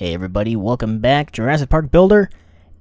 Hey everybody, welcome back, Jurassic Park Builder,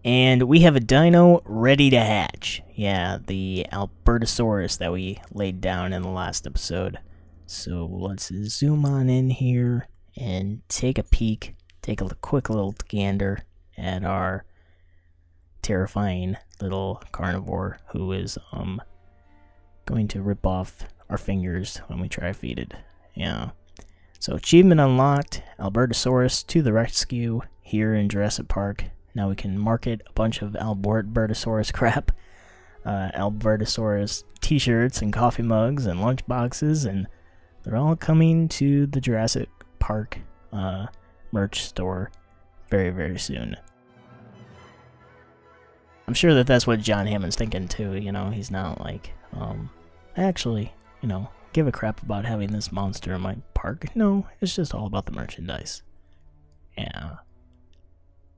and we have a dino ready to hatch. Yeah, the Albertosaurus that we laid down in the last episode. So let's zoom on in here and take a peek, take a quick little gander at our terrifying little carnivore who is going to rip off our fingers when we try to feed it. Yeah. So achievement unlocked, Albertosaurus to the rescue here in Jurassic Park. Now we can market a bunch of Albertosaurus crap. Albertosaurus t-shirts and coffee mugs and lunch boxes, and they're all coming to the Jurassic Park merch store very, very soon. I'm sure that that's what John Hammond's thinking too, you know, he's not like, actually, you know, give a crap about having this monster in my park. No, it's just all about the merchandise. Yeah.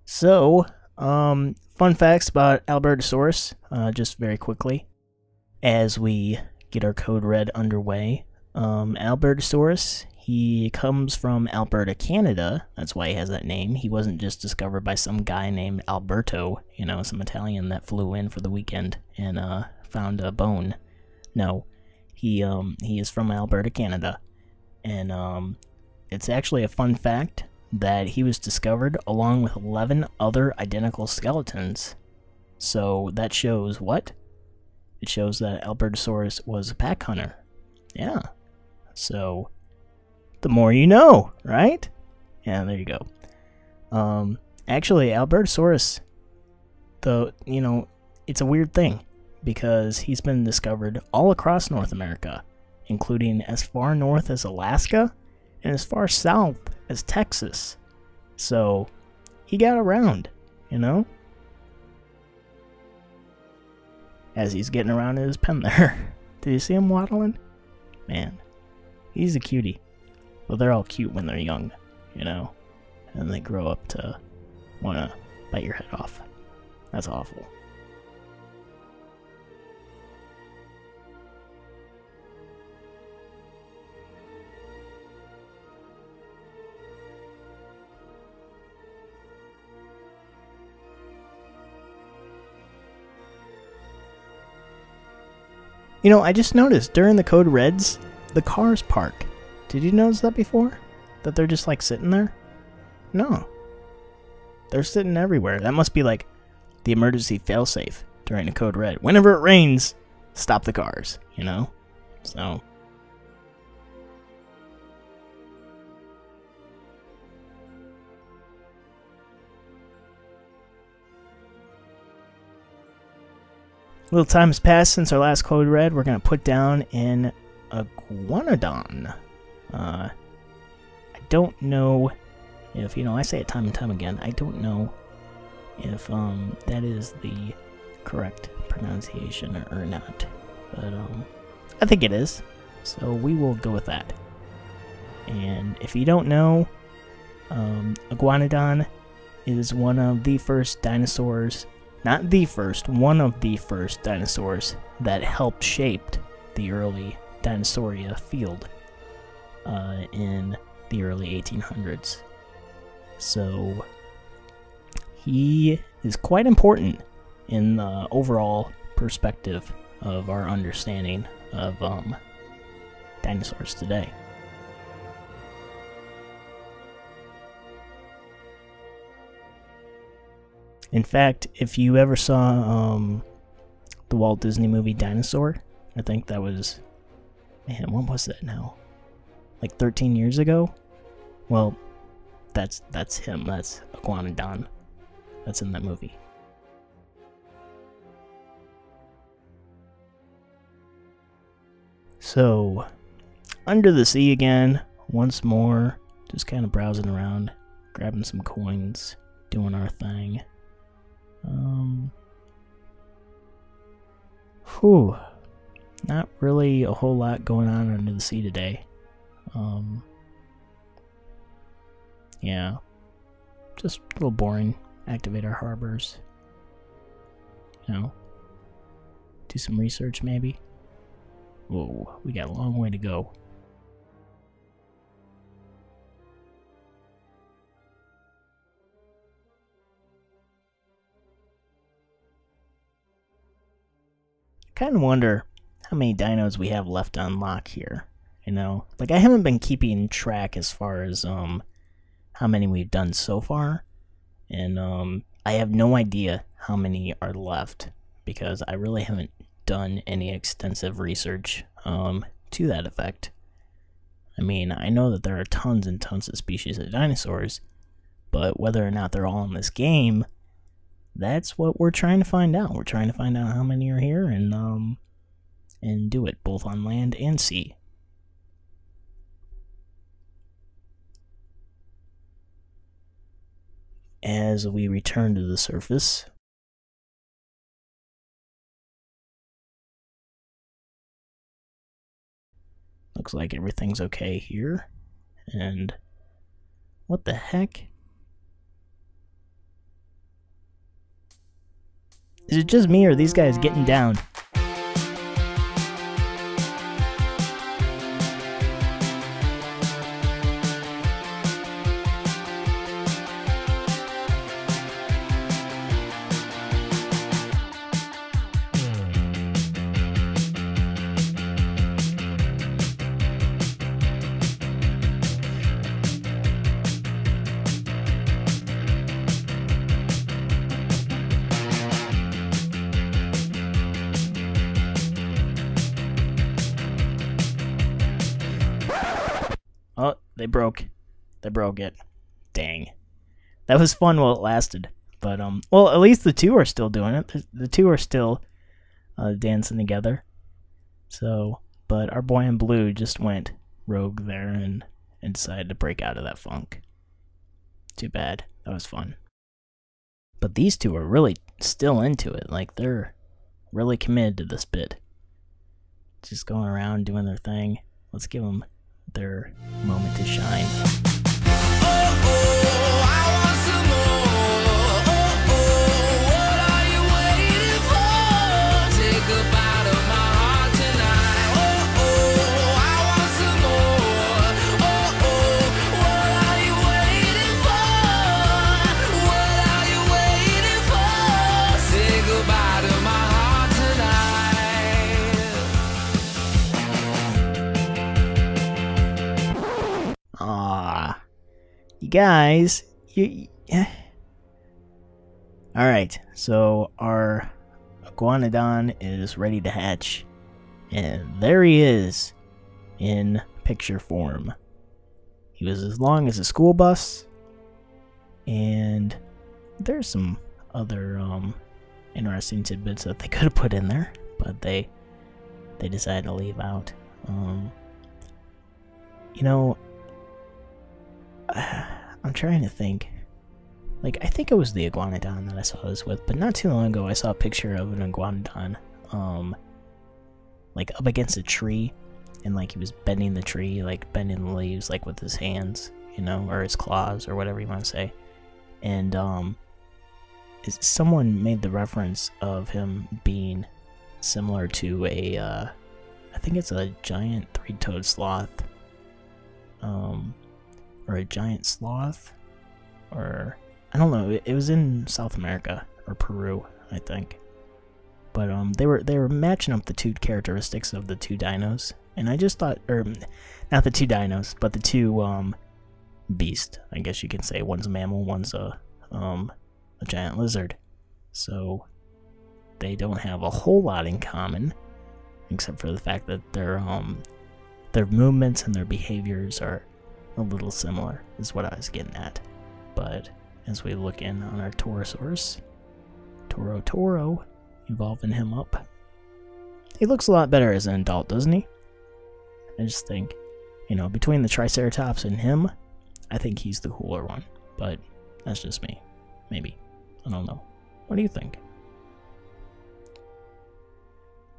So, fun facts about Albertosaurus, just very quickly, as we get our code red underway. Albertosaurus, he comes from Alberta, Canada. That's why he has that name. He wasn't just discovered by some guy named Alberto, you know, some Italian that flew in for the weekend and found a bone. No. He is from Alberta, Canada, and it's actually a fun fact that he was discovered along with 11 other identical skeletons. So that shows what? It shows that Albertosaurus was a pack hunter. Yeah. So the more you know, right? Yeah, there you go. Actually, Albertosaurus, though, you know, it's a weird thing, because he's been discovered all across North America, including as far north as Alaska and as far south as Texas. So he got around, you know? As he's getting around in his pen there. Did you see him waddling? Man, he's a cutie. Well, they're all cute when they're young, you know? And they grow up to want to bite your head off. That's awful. You know, I just noticed during the code reds, the cars park. Did you notice that before? That they're just like sitting there? No. They're sitting everywhere. That must be like the emergency failsafe during a code red. Whenever it rains, stop the cars, you know? So a little time has passed since our last code red. We're going to put down an iguanodon. I don't know if, you know, I say it time and time again, I don't know if that is the correct pronunciation or not. But I think it is. So we will go with that. And if you don't know, iguanodon is one of the first dinosaurs. Not the first, one of the first dinosaurs that helped shape the early Dinosauria field in the early 1800s. So he is quite important in the overall perspective of our understanding of dinosaurs today. In fact, if you ever saw the Walt Disney movie Dinosaur, I think that was, man, what was that now? Like 13 years ago? Well, that's him. That's Iguanodon. That's in that movie. So, under the sea again, once more, just kind of browsing around, grabbing some coins, doing our thing. Not really a whole lot going on under the sea today. Yeah, just a little boring. Activate our harbors. You know, do some research maybe. Whoa, we got a long way to go. kind of wonder how many dinos we have left to unlock here. You know, like I haven't been keeping track as far as how many we've done so far, and I have no idea how many are left because I really haven't done any extensive research to that effect. I mean, I know that there are tons and tons of species of dinosaurs, but whether or not they're all in this game, that's what we're trying to find out. We're trying to find out how many are here and do it both on land and sea. As we return to the surface, looks like everything's okay here. And what the heck? Is it just me or are these guys getting down? Oh, they broke it. Dang. That was fun while it lasted. But, well, at least the two are still doing it. The two are still dancing together. So, but our boy in blue just went rogue there and decided to break out of that funk. Too bad. That was fun. But these two are really still into it. Like, they're really committed to this bit. Just going around doing their thing. Let's give them their moment to shine. You guys, Alright, so our iguanodon is ready to hatch, and there he is in picture form. He was as long as a school bus, and there's some other interesting tidbits that they could have put in there, but they decided to leave out. You know, I'm trying to think. Like, I think it was the iguanodon that I saw this with, but not too long ago I saw a picture of an iguanodon, like up against a tree, and like he was bending the tree, like bending the leaves, like with his hands, you know, or his claws, or whatever you want to say. And someone made the reference of him being similar to a, I think it's a giant three-toed sloth, or a giant sloth, or I don't know. It was in South America or Peru, I think. But they were matching up the two characteristics of the two dinos, and I just thought, or not the two dinos, but the two beasts. I guess you can say one's a mammal, one's a giant lizard. So they don't have a whole lot in common, except for the fact that their movements and their behaviors are a little similar, is what I was getting at. But as we look in on our Torosaurus, Toro, evolving him up, he looks a lot better as an adult, doesn't he? I just think, you know, between the Triceratops and him, I think he's the cooler one. But that's just me. Maybe. I don't know. What do you think?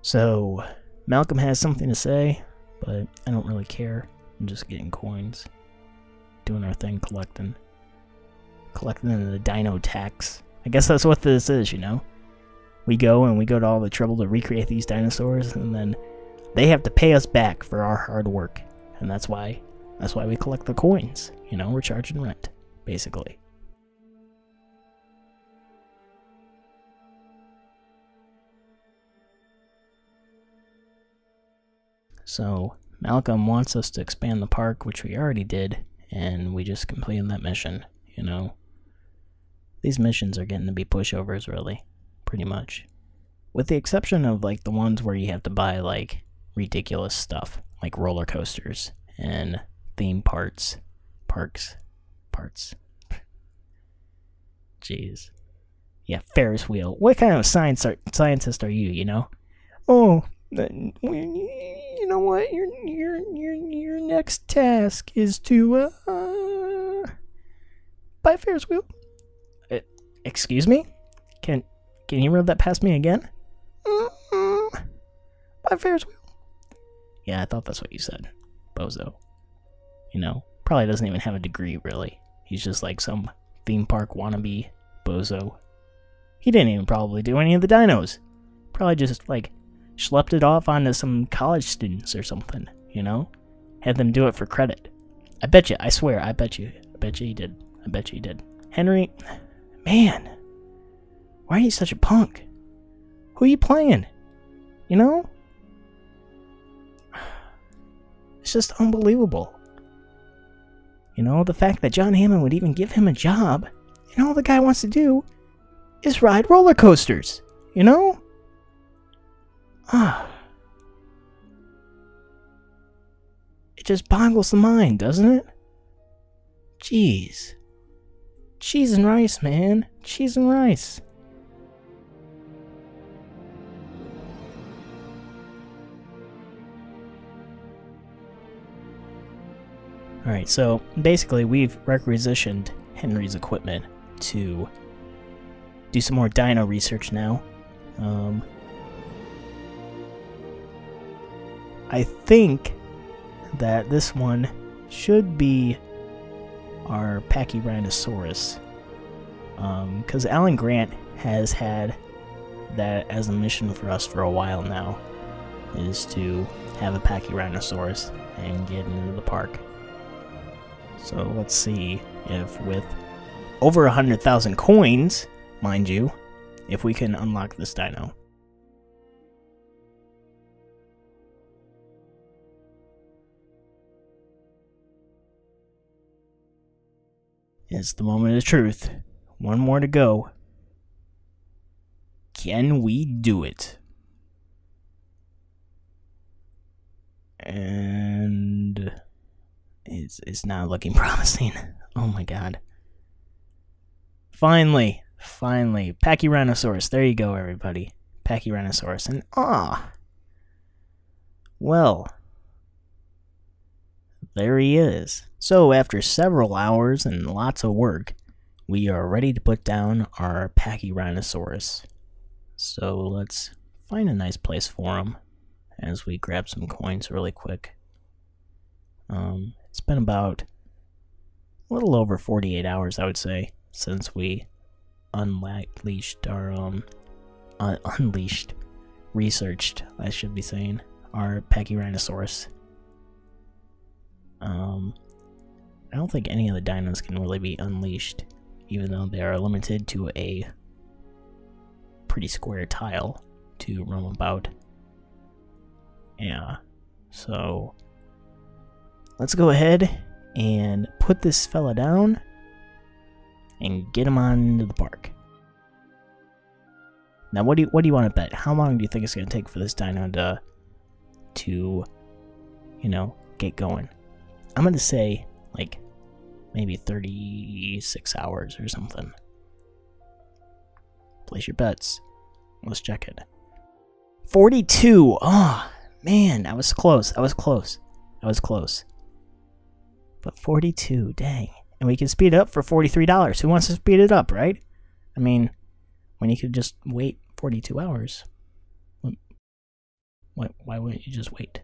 So, Malcolm has something to say, but I don't really care. I'm just getting coins. Doing our thing, collecting the dino tax. I guess that's what this is, you know? We go to all the trouble to recreate these dinosaurs, and then they have to pay us back for our hard work. And that's why we collect the coins. You know, we're charging rent, basically. So Malcolm wants us to expand the park, which we already did, and we just completed that mission, you know. These missions are getting to be pushovers, really, pretty much. With the exception of, like, the ones where you have to buy, like, ridiculous stuff, like roller coasters and theme parks. Jeez. Yeah, Ferris wheel. What kind of scientist are you, you know? Oh, you know what? Your next task is to buy a Ferris wheel. Excuse me? Can you run that past me again? Buy a Ferris wheel. Yeah, I thought that's what you said, bozo. You know, probably doesn't even have a degree, really. He's just like some theme park wannabe bozo. He didn't even probably do any of the dinos. Probably just, like, schlepped it off onto some college students or something, you know? Had them do it for credit. I bet you, I swear, I bet you he did. I bet you he did. Henry, man, why are you such a punk? Who are you playing? You know? It's just unbelievable. You know, the fact that John Hammond would even give him a job, and all the guy wants to do is ride roller coasters, you know? It just boggles the mind, doesn't it? Jeez. Cheese and rice, man. Cheese and rice. Alright, so basically we've requisitioned Henry's equipment to do some more dino research now. I think that this one should be our Pachyrhinosaurus. Because Alan Grant has had that as a mission for us for a while now, is to have a Pachyrhinosaurus and get into the park. So let's see if with over 100,000 coins, mind you, if we can unlock this dino. It's the moment of truth. One more to go. Can we do it? And it's not looking promising. Oh my god. Finally, Pachyrhinosaurus. There you go, everybody. Pachyrhinosaurus. And well, there he is. So after several hours and lots of work, we are ready to put down our Pachyrhinosaurus. So let's find a nice place for him as we grab some coins really quick. It's been about a little over 48 hours, I would say, since we researched, I should be saying, our Pachyrhinosaurus. I don't think any of the dinos can really be unleashed, even though they are limited to a pretty square tile to roam about. Yeah, so let's go ahead and put this fella down and get him on into the park. Now, what do you want to bet? How long do you think it's going to take for this dino to, you know, get going? I'm going to say, like, maybe 36 hours or something. Place your bets. Let's check it. 42! Oh, man, I was close. I was close. But 42, dang. And we can speed it up for $43. Who wants to speed it up, right? I mean, when you could just wait 42 hours. Why wouldn't you just wait?